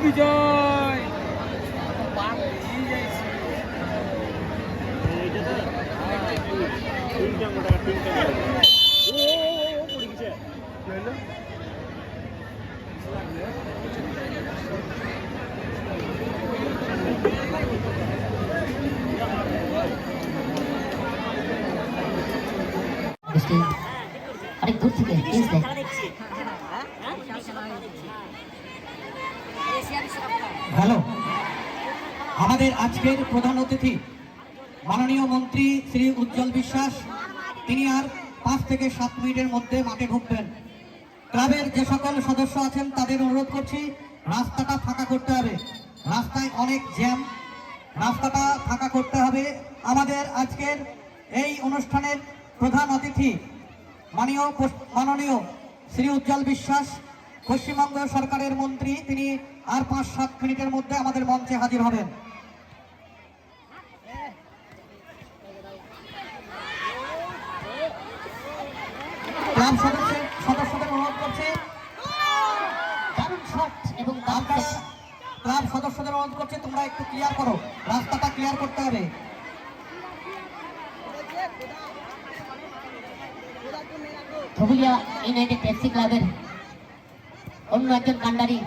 বিজয় অনেক দূর থেকে হ্যালো, আমাদের আজকের প্রধান অতিথি মাননীয় মন্ত্রী শ্রী উজ্জ্বল বিশ্বাস, তিনি আর 5 থেকে 7 মিনিটের মধ্যে মাঠে ঢুকবেন। ক্লাবের যে সকল সদস্য আছেন তাদের অনুরোধ করছি রাস্তাটা ফাঁকা করতে হবে। রাস্তায় অনেক জ্যাম, রাস্তাটা ফাঁকা করতে হবে। আমাদের আজকের এই অনুষ্ঠানের প্রধান অতিথি মাননীয় শ্রী উজ্জ্বল বিশ্বাস, পশ্চিমবঙ্গ সরকারের মন্ত্রী, তিনি আর 5-7 মিনিটের মধ্যে আমাদের মঞ্চে হাজির হবেন। ক্লাব সদস্যদের অনুরোধ করছে, ক্লাব সদস্যদের অনুরোধ করছে তোমরা একটু ক্লিয়ার করো, রাস্তাটা ক্লিয়ার করতে হবে। ধুবুলিয়া ইউনাইটেড এফসি ক্লাবের অন্য একজন কান্ডারি